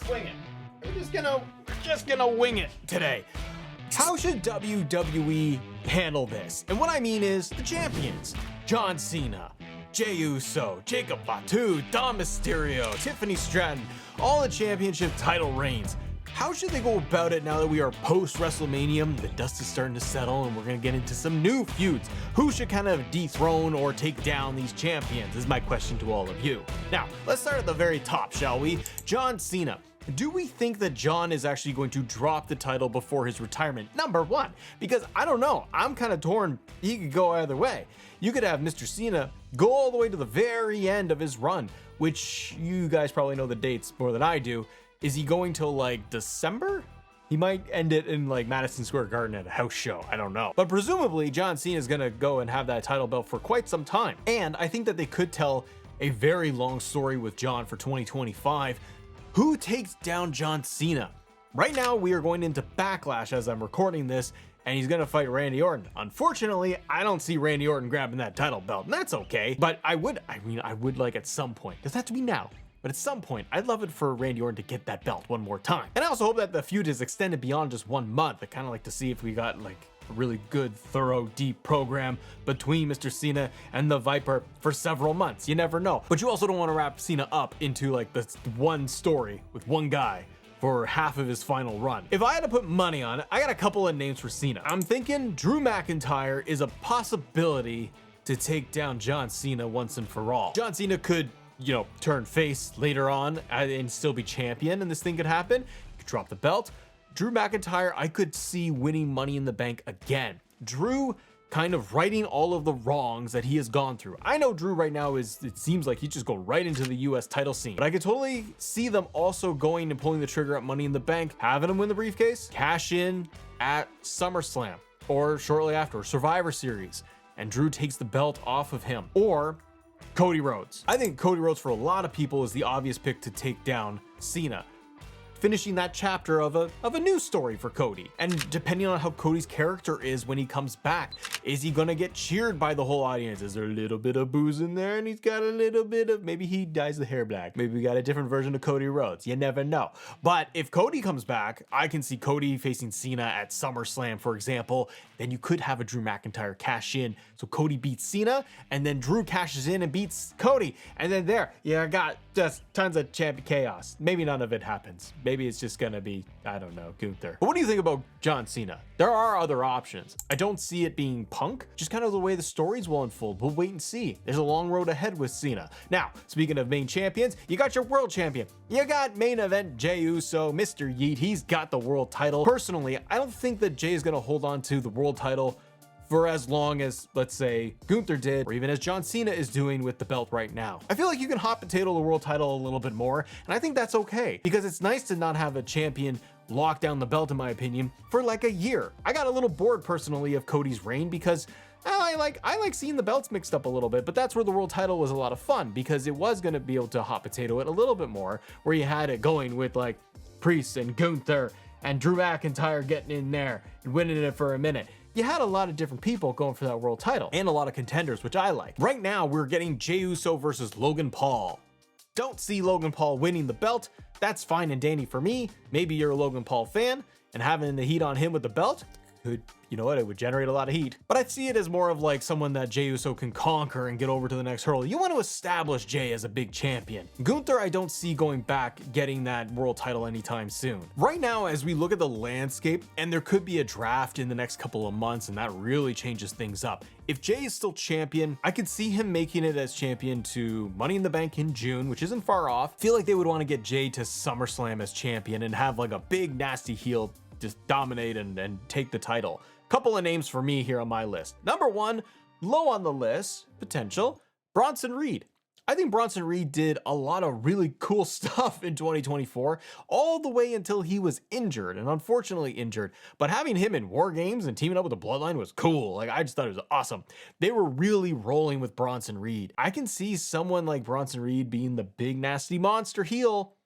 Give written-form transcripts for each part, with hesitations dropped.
swing it. We're just gonna wing it today. How should WWE handle this? And what I mean is the champions. John Cena, Jey Uso, Jacob Fatu, Dom Mysterio, Tiffany Stratton, all the championship title reigns. How should they go about it now that we are post-WrestleMania? The dust is starting to settle and we're going to get into some new feuds. Who should kind of dethrone or take down these champions is my question to all of you. Now, let's start at the very top, shall we? John Cena. Do we think that John is actually going to drop the title before his retirement? Number one, because I don't know. I'm kind of torn. He could go either way. You could have Mr. Cena go all the way to the very end of his run, which you guys probably know the dates more than I do. Is he going till like December? He might end it in like Madison Square Garden at a house show. I don't know. But presumably John Cena is going to go and have that title belt for quite some time. And I think that they could tell a very long story with John for 2025. Who takes down John Cena? Right now we are going into Backlash as I'm recording this, and he's going to fight Randy Orton. Unfortunately, I don't see Randy Orton grabbing that title belt, and that's okay. But I would like at some point. Doesn't have to be now. But at some point, I'd love it for Randy Orton to get that belt one more time. And I also hope that the feud is extended beyond just 1 month. I kind of like to see if we got like a really good, thorough, deep program between Mr. Cena and the Viper for several months. You never know. But you also don't want to wrap Cena up into like this one story with one guy for half of his final run. If I had to put money on it, I got a couple of names for Cena. I'm thinking Drew McIntyre is a possibility to take down John Cena once and for all. John Cena could, turn face later on and still be champion, and this thing could happen. He could drop the belt. Drew McIntyre, I could see winning Money in the Bank again. Drew kind of righting all of the wrongs that he has gone through. I know Drew right now it seems like he's just going right into the US title scene, but I could totally see them also going and pulling the trigger at Money in the Bank, having him win the briefcase, cash in at SummerSlam or shortly after, Survivor Series, and Drew takes the belt off of him. Or Cody Rhodes. I think Cody Rhodes for a lot of people is the obvious pick to take down Cena, finishing that chapter of a new story for Cody. And depending on how Cody's character is when he comes back, is he gonna get cheered by the whole audience? Is there a little bit of booze in there and he's got a little bit of, maybe he dyes the hair black. Maybe we got a different version of Cody Rhodes. You never know. But if Cody comes back, I can see Cody facing Cena at SummerSlam, for example. Then you could have a Drew McIntyre cash in. So Cody beats Cena, and then Drew cashes in and beats Cody. And then there, you got just tons of chaos. Maybe none of it happens. Maybe it's just gonna be, I don't know, Gunther. But what do you think about John Cena? There are other options. I don't see it being Punk, just kind of the way the stories will unfold. We'll wait and see. There's a long road ahead with Cena. Now, speaking of main champions, you got your world champion. You got main event Jey Uso, Mr. Yeet. He's got the world title. Personally, I don't think that Jey is gonna hold on to the world title for as long as, let's say, Gunther did, or even as John Cena is doing with the belt right now. I feel like you can hot potato the world title a little bit more, and I think that's okay, because it's nice to not have a champion lock down the belt, in my opinion, for like a year. I got a little bored personally of Cody's reign because I like seeing the belts mixed up a little bit, but that's where the world title was a lot of fun, because it was going to be able to hot potato it a little bit more, where you had it going with like Priest and Gunther and Drew McIntyre getting in there and winning it for a minute. You had a lot of different people going for that world title and a lot of contenders, which I like. Right now, we're getting Jey Uso versus Logan Paul. Don't see Logan Paul winning the belt. That's fine and dandy for me. Maybe you're a Logan Paul fan, and having the heat on him with the belt could, you know what, it would generate a lot of heat. But I see it as more of like someone that Jey Uso can conquer and get over to the next hurdle. You want to establish Jey as a big champion. Gunther, I don't see going back getting that world title anytime soon. Right now, as we look at the landscape, and there could be a draft in the next couple of months, and that really changes things up. If Jey is still champion, I could see him making it as champion to Money in the Bank in June, which isn't far off. Feel like they would want to get Jey to SummerSlam as champion and have like a big nasty heel just dominate and take the title. Couple of names for me here on my list. Number one, low on the list, potential, Bronson Reed. I think Bronson Reed did a lot of really cool stuff in 2024, all the way until he was injured, and unfortunately injured. But having him in War Games and teaming up with the Bloodline was cool. Like, I just thought it was awesome. They were really rolling with Bronson Reed. I can see someone like Bronson Reed being the big nasty monster heel.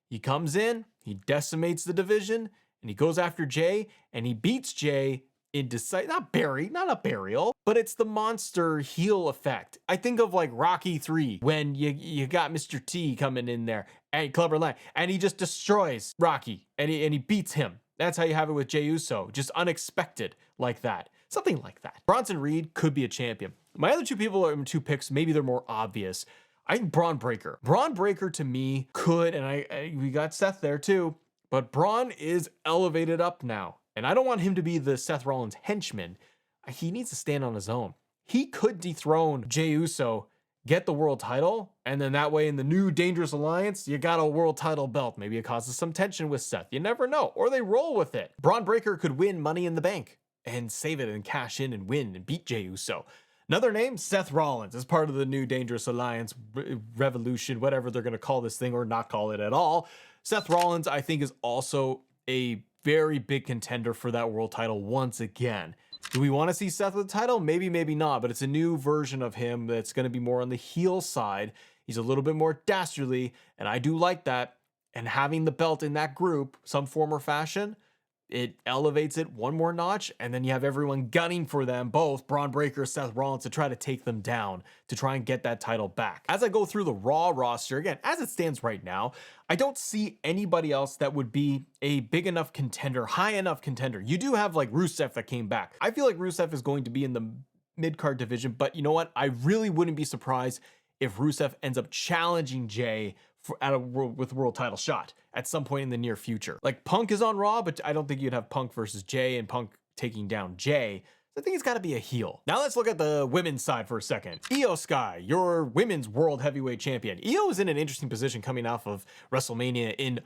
He comes in, he decimates the division, and he goes after Jey, and he beats Jey, not a burial, but it's the monster heel effect. I think of like Rocky 3 when you got Mr. T coming in there and Clubber Lang, and he just destroys Rocky and he beats him. That's how you have it with Jey Uso, just unexpected like that. Something like that. Bronson Reed could be a champion. My other two picks, maybe they're more obvious. I think Braun Breaker. Braun Breaker to me could, and we got Seth there too, but Braun is elevated up now. And I don't want him to be the Seth Rollins henchman. He needs to stand on his own. He could dethrone Jey Uso, get the world title, and then that way in the new Dangerous Alliance, you got a world title belt. Maybe it causes some tension with Seth. You never know. Or they roll with it. Braun Breaker could win Money in the Bank and save it and cash in and win and beat Jey Uso. Another name, Seth Rollins, as part of the new Dangerous Alliance revolution, whatever they're going to call this thing or not call it at all. Seth Rollins, I think, is also a very big contender for that world title once again. Do we want to see Seth with the title? Maybe, maybe not, but it's a new version of him that's going to be more on the heel side. He's a little bit more dastardly, and I do like that. And having the belt in that group, some form or fashion, it elevates it one more notch, and then you have everyone gunning for them, both Braun Breaker, Seth Rollins, to try to take them down, to try and get that title back. As I go through the Raw roster, again, as it stands right now, I don't see anybody else that would be a big enough contender, high enough contender. You do have like Rusev that came back. I feel like Rusev is going to be in the mid-card division, but you know what? I really wouldn't be surprised if Rusev ends up challenging Jey with a world title shot at some point in the near future. Like Punk is on Raw, but I don't think you'd have Punk versus Jey and Punk taking down Jey. So I think it's got to be a heel. Now let's look at the women's side for a second. Io Sky, your women's world heavyweight champion. Io is in an interesting position coming off of WrestleMania in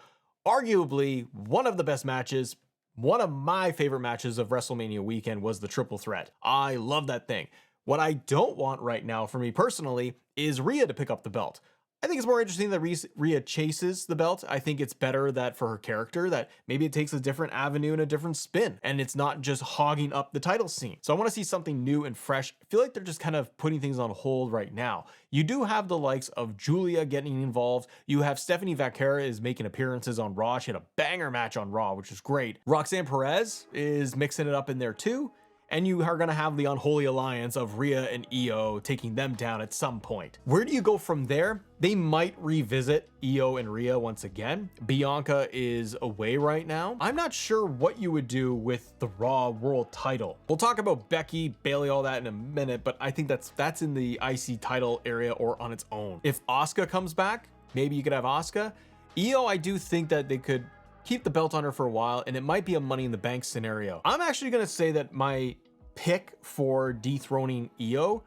arguably one of the best matches. One of my favorite matches of WrestleMania weekend was the triple threat. I love that thing. What I don't want right now for me personally is Rhea to pick up the belt. I think it's more interesting that Rhea chases the belt. I think it's better that for her character that maybe it takes a different avenue and a different spin, and it's not just hogging up the title scene. So I want to see something new and fresh. I feel like they're just kind of putting things on hold right now. You do have the likes of Julia getting involved. You have Stephanie Vaquera is making appearances on Raw. She had a banger match on Raw, which is great. Roxanne Perez is mixing it up in there too. And you are going to have the unholy alliance of Rhea and Io taking them down at some point. Where do you go from there? They might revisit Io and Rhea once again. Bianca is away right now. I'm not sure what you would do with the Raw World title. We'll talk about Becky, Bayley, all that in a minute, but I think that's in the IC title area or on its own. If Asuka comes back, maybe you could have Asuka. Io, I do think that they could keep the belt on her for a while, and it might be a Money in the Bank scenario. I'm actually going to say that my pick for dethroning Io,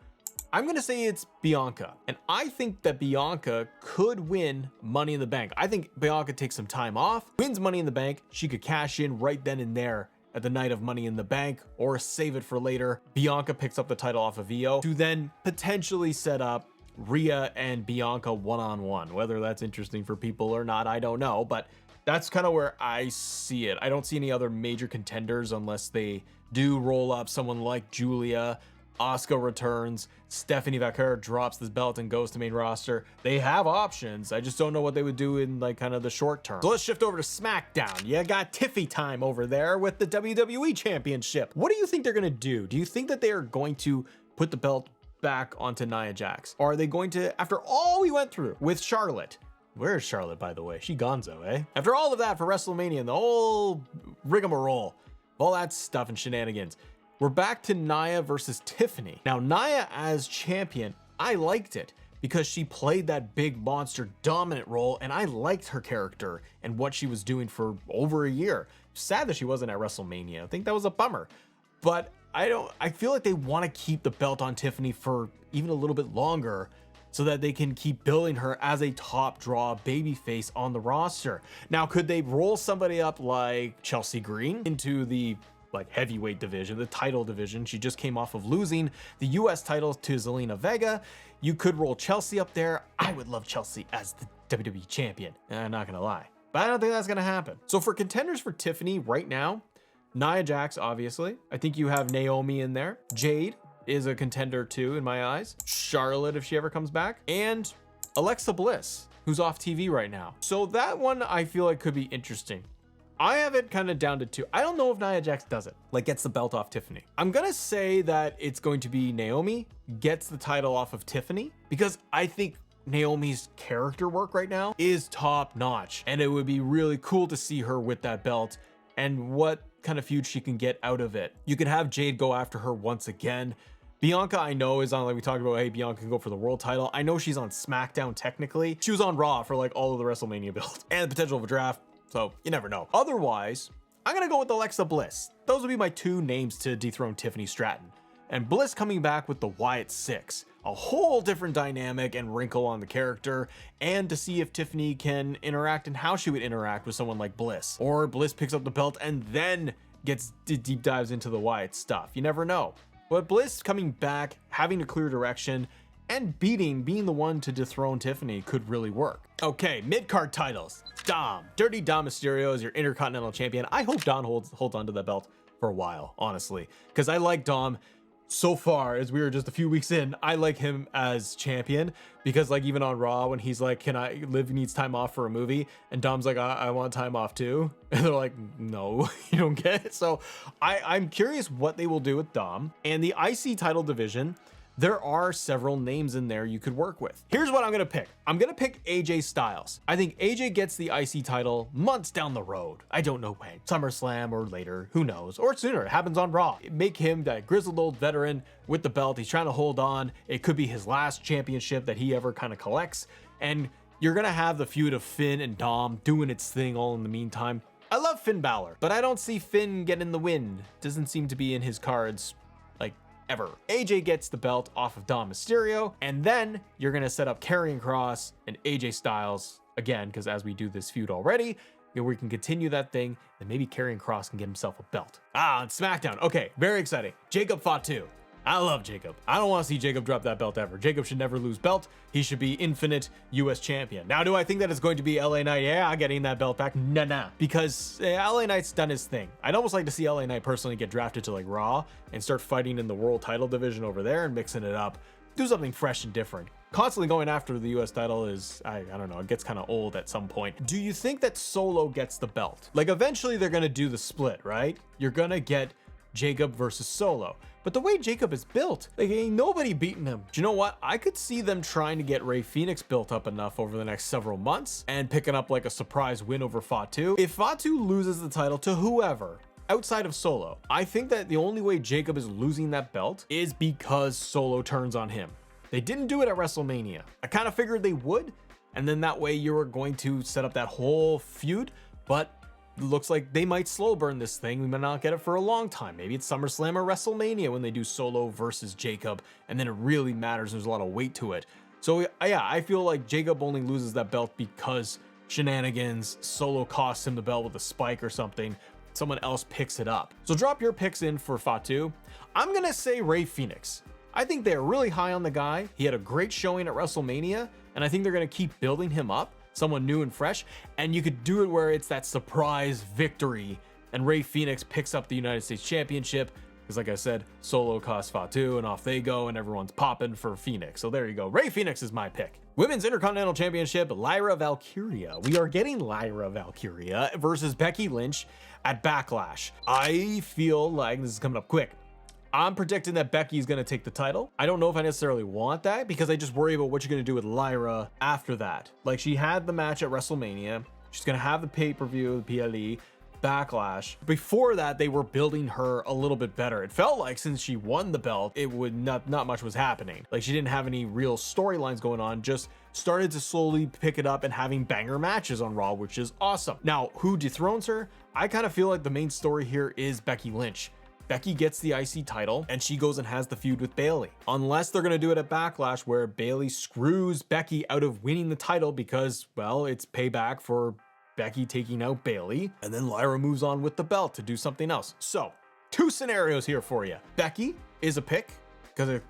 I'm going to say it's Bianca. And I think that Bianca could win Money in the Bank. I think Bianca takes some time off, wins Money in the Bank. She could cash in right then and there at the night of Money in the Bank, or save it for later. Bianca picks up the title off of Io to then potentially set up Rhea and Bianca one-on-one. Whether that's interesting for people or not, I don't know, but that's kind of where I see it. I don't see any other major contenders unless they do roll up someone like Julia. Asuka returns, Stephanie Vaquera drops this belt and goes to main roster. They have options. I just don't know what they would do in like kind of the short term. So let's shift over to SmackDown. You got Tiffy time over there with the WWE Championship. What do you think they're going to do? Do you think that they are going to put the belt back onto Nia Jax? Or are they going to, after all we went through with Charlotte, where is Charlotte, by the way? She gonzo, eh? After all of that for WrestleMania and the whole rigmarole, all that stuff and shenanigans, we're back to Nia versus Tiffany. Now, Nia as champion, I liked it because she played that big monster dominant role, and I liked her character and what she was doing for over a year. Sad that she wasn't at WrestleMania. I think that was a bummer. But I feel like they want to keep the belt on Tiffany for even a little bit longer, so that they can keep building her as a top draw babyface on the roster. Now, could they roll somebody up like Chelsea Green into the like heavyweight division, the title division? She just came off of losing the US title to Zelina Vega. You could roll Chelsea up there. I would love Chelsea as the WWE champion. I'm not gonna lie, but I don't think that's gonna happen. So for contenders for Tiffany right now, Nia Jax, obviously. I think you have Naomi in there. Jade is a contender too in my eyes. Charlotte, if she ever comes back, and Alexa Bliss, who's off TV right now. So that one I feel like could be interesting. I have it kind of down to 2. I don't know if Nia Jax does it, like gets the belt off Tiffany. I'm gonna say that it's going to be Naomi gets the title off of Tiffany, because I think Naomi's character work right now is top notch, and it would be really cool to see her with that belt and what kind of feud she can get out of it. You could have Jade go after her once again. Bianca, I know, is on, like we talked about, hey, Bianca can go for the world title. I know she's on SmackDown technically. She was on Raw for like all of the WrestleMania builds and the potential of a draft, so you never know. Otherwise, I'm gonna go with Alexa Bliss. Those would be my 2 names to dethrone Tiffany Stratton. And Bliss coming back with the Wyatt 6. A whole different dynamic and wrinkle on the character, and to see if Tiffany can interact and how she would interact with someone like Bliss. Or Bliss picks up the belt and then gets deep dives into the Wyatt stuff. You never know. But Bliss coming back, having a clear direction, and being the one to dethrone Tiffany could really work. Okay, mid-card titles. Dom. Dirty Dom Mysterio is your Intercontinental Champion. I hope Dom holds on to that belt for a while, honestly, because I like Dom. So far, as we were just a few weeks in, I like him as champion, because like even on Raw when he's like, Liv needs time off for a movie, and Dom's like, I want time off too, and they're like, no, you don't get it. So I'm curious what they will do with Dom. And the IC title division, there are several names in there you could work with. Here's what I'm gonna pick. I'm gonna pick AJ Styles. I think AJ gets the IC title months down the road. I don't know when. SummerSlam or later, who knows? Or sooner, it happens on Raw. Make him that grizzled old veteran with the belt. He's trying to hold on. It could be his last championship that he ever kind of collects. And you're gonna have the feud of Finn and Dom doing its thing all in the meantime. I love Finn Balor, but I don't see Finn getting the win. Doesn't seem to be in his cards ever. AJ gets the belt off of Dom Mysterio, and then you're gonna set up Karrion Kross and AJ Styles again, because as we do this feud already, we can continue that thing, and maybe Karrion Kross can get himself a belt. On SmackDown, okay, very exciting. Jacob Fatu. I love Jacob. I don't want to see Jacob drop that belt ever. Jacob should never lose belt. He should be infinite US champion. Now, do I think that it's going to be LA Knight? Yeah, getting that belt back? Nah. Because LA Knight's done his thing. I'd almost like to see LA Knight personally get drafted to like Raw and start fighting in the world title division over there and mixing it up. Do something fresh and different. Constantly going after the US title is, I don't know, it gets kind of old at some point. Do you think that Solo gets the belt? Like eventually they're going to do the split, right? You're going to get Jacob versus Solo. But the way Jacob is built, like ain't nobody beating him. Do you know what? I could see them trying to get Rey Fenix built up enough over the next several months and picking up like a surprise win over Fatu. If Fatu loses the title to whoever outside of Solo, I think that the only way Jacob is losing that belt is because Solo turns on him. They didn't do it at WrestleMania. I kind of figured they would, and then that way you were going to set up that whole feud, but looks like they might slow burn this thing. We might not get it for a long time. Maybe it's SummerSlam or WrestleMania when they do Solo versus Jacob, and then it really matters. There's a lot of weight to it. So yeah, I feel like Jacob only loses that belt because shenanigans, Solo costs him the belt with a spike or something. Someone else picks it up. So drop your picks in for Fatu. I'm gonna say Rey Fenix. I think they're really high on the guy. He had a great showing at WrestleMania, and I think they're gonna keep building him up. Someone new and fresh, and you could do it where it's that surprise victory and Rey Fenix picks up the United States Championship, because like I said, Solo costs Fatu and off they go and everyone's popping for Phoenix. So there you go. Rey Fenix is my pick. Women's Intercontinental Championship, Lyra Valkyria. We are getting Lyra Valkyria versus Becky Lynch at Backlash. I feel like this is coming up quick. I'm predicting that Becky's going to take the title. I don't know if I necessarily want that because I just worry about what you're going to do with Lyra after that. Like she had the match at WrestleMania. She's going to have the pay-per-view, the PLE, Backlash. Before that, they were building her a little bit better. It felt like since she won the belt, it would not much was happening. Like she didn't have any real storylines going on, just started to slowly pick it up and having banger matches on Raw, which is awesome. Now, who dethrones her? I kind of feel like the main story here is Becky Lynch. Becky gets the IC title and she goes and has the feud with Bayley. Unless they're going to do it at Backlash where Bayley screws Becky out of winning the title because, well, it's payback for Becky taking out Bayley, and then Lyra moves on with the belt to do something else. So, 2 scenarios here for you. Becky is a pick because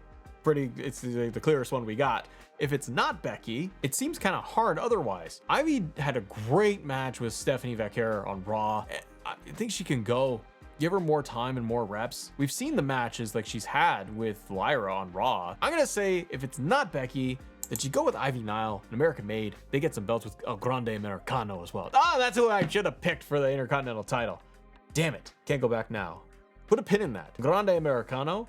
it's the clearest one we got. If it's not Becky, it seems kind of hard otherwise. Ivy had a great match with Stephanie Vaquer on Raw. I think she can go. Give her more time and more reps. We've seen the matches like she's had with Lyra on Raw. I'm gonna say if it's not Becky, that you go with Ivy Nile, an American Made. They get some belts with El Grande Americano as well. Ah, that's who I should have picked for the Intercontinental title. Damn it, can't go back now. Put a pin in that. Grande Americano,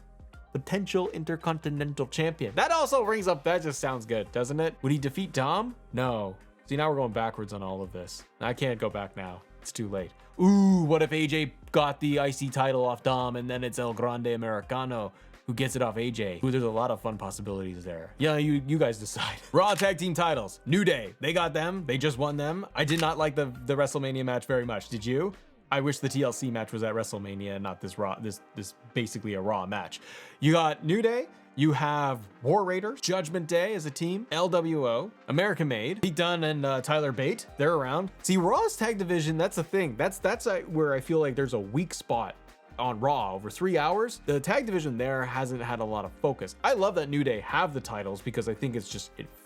potential Intercontinental champion. That also rings up, that just sounds good, doesn't it? Would he defeat Dom? No. See, now we're going backwards on all of this. I can't go back now. It's too late. Ooh, what if AJ got the IC title off Dom and then it's El Grande Americano who gets it off AJ? Ooh, there's a lot of fun possibilities there. Yeah, you guys decide. Raw tag team titles. New Day. They got them. They just won them. I did not like the WrestleMania match very much. Did you? I wish the TLC match was at WrestleMania and not this Raw, this basically a Raw match. You got New Day. You have War Raiders, Judgment Day as a team, LWO, American Made, Pete Dunne and Tyler Bate, they're around. See, Raw's tag division, that's the thing. That's where I feel like there's a weak spot on Raw. Over 3 hours, the tag division there hasn't had a lot of focus. I love that New Day have the titles because I think it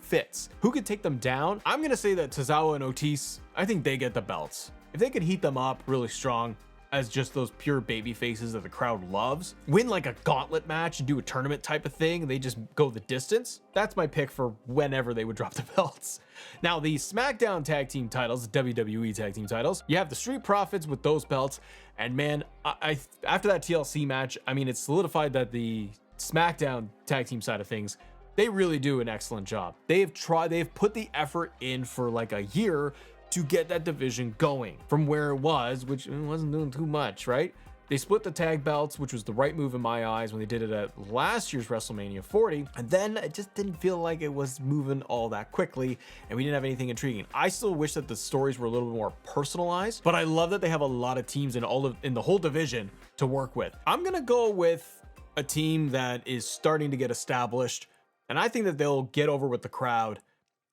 fits. Who could take them down? I'm gonna say that Tozawa and Otis, I think they get the belts. If they could heat them up really strong, as just those pure baby faces that the crowd loves, win like a gauntlet match and do a tournament type of thing, and they just go the distance, that's my pick for whenever they would drop the belts. Now, the SmackDown tag team titles, WWE tag team titles, you have the Street Profits with those belts, and man, I after that TLC match, I mean, it's solidified that the SmackDown tag team side of things, they really do an excellent job. They've put the effort in for like a year to get that division going from where it was, which wasn't doing too much, right? They split the tag belts, which was the right move in my eyes when they did it at last year's WrestleMania 40. And then it just didn't feel like it was moving all that quickly, and we didn't have anything intriguing. I still wish that the stories were a little bit more personalized, but I love that they have a lot of teams in the whole division to work with. I'm gonna go with a team that is starting to get established, and I think that they'll get over with the crowd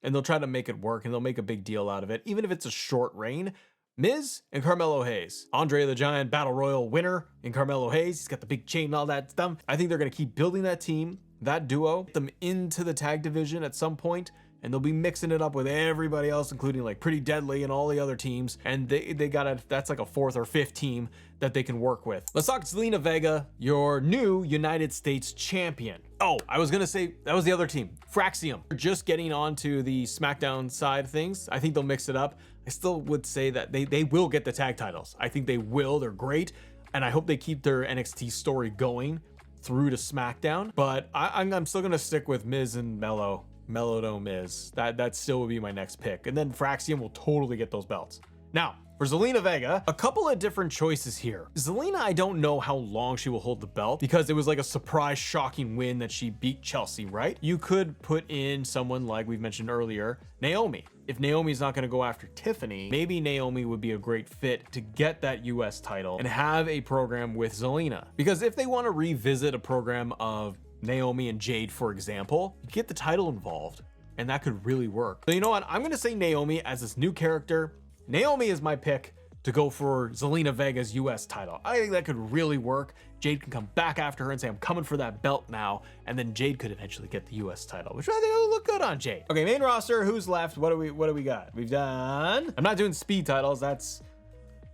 and they'll try to make it work, and they'll make a big deal out of it, even if it's a short reign. Miz and Carmelo Hayes. Andre the Giant Battle Royal winner in Carmelo Hayes. He's got the big chain and all that stuff. I think they're going to keep building that team, that duo, get them into the tag division at some point, and they'll be mixing it up with everybody else, including like Pretty Deadly and all the other teams. And that's like a fourth or fifth team that they can work with. Let's talk Zelina Vega, your new United States champion. Oh, I was gonna say, that was the other team, Fraxium. Just getting onto the SmackDown side of things. I think they'll mix it up. I still would say that they will get the tag titles. I think they will, they're great. And I hope they keep their NXT story going through to SmackDown. But I'm still gonna stick with Miz and Melo to Miz. That still would be my next pick. And then Fraxium will totally get those belts. Now, for Zelina Vega, a couple of different choices here. Zelina, I don't know how long she will hold the belt because it was like a surprise, shocking win that she beat Chelsea, right? You could put in someone like we've mentioned earlier, Naomi. If Naomi's not going to go after Tiffany, maybe Naomi would be a great fit to get that US title and have a program with Zelina. Because if they want to revisit a program of Naomi and Jade, for example, you get the title involved, and that could really work. So you know what? I'm going to say Naomi as this new character. Naomi is my pick to go for Zelina Vega's US title. I think that could really work. Jade can come back after her and say, I'm coming for that belt now. And then Jade could eventually get the US title, which I think will look good on Jade. Okay, main roster, who's left? What do we got? We've done, I'm not doing speed titles. That's,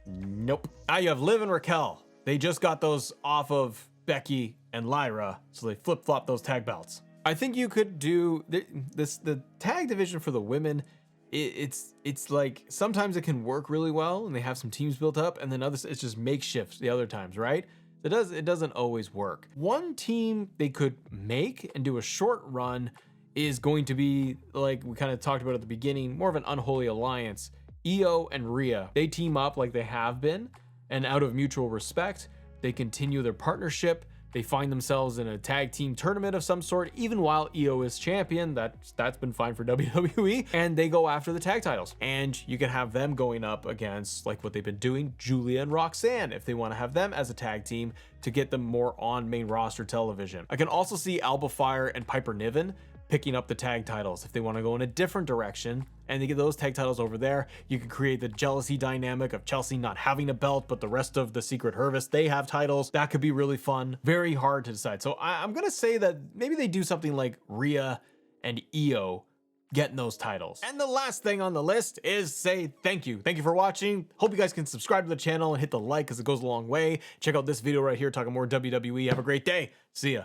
nope. Now you have Liv and Raquel. They just got those off of Becky and Lyra, so they flip-flop those tag belts. I think you could do the tag division for the women. It's like sometimes it can work really well and they have some teams built up, and then others it's just makeshift the other times, right? It doesn't always work. One team they could make and do a short run is going to be, like we kind of talked about at the beginning, more of an unholy alliance. Io and Rhea, they team up like they have been, and out of mutual respect, they continue their partnership. They find themselves in a tag team tournament of some sort, even while Io is champion. That's been fine for WWE, and they go after the tag titles. And you can have them going up against, like what they've been doing, Julia and Roxanne, if they want to have them as a tag team to get them more on main roster television. I can also see Alba Fire and Piper Niven picking up the tag titles if they want to go in a different direction, and they get those tag titles over there. You can create the jealousy dynamic of Chelsea not having a belt, but the rest of the Secret Harvest, they have titles. That could be really fun. Very hard to decide. So I'm gonna say that maybe they do something like Rhea and Io getting those titles. And the last thing on the list is say thank you. Thank you for watching. Hope you guys can subscribe to the channel and hit the like because it goes a long way. Check out this video right here talking more WWE. Have a great day. See ya.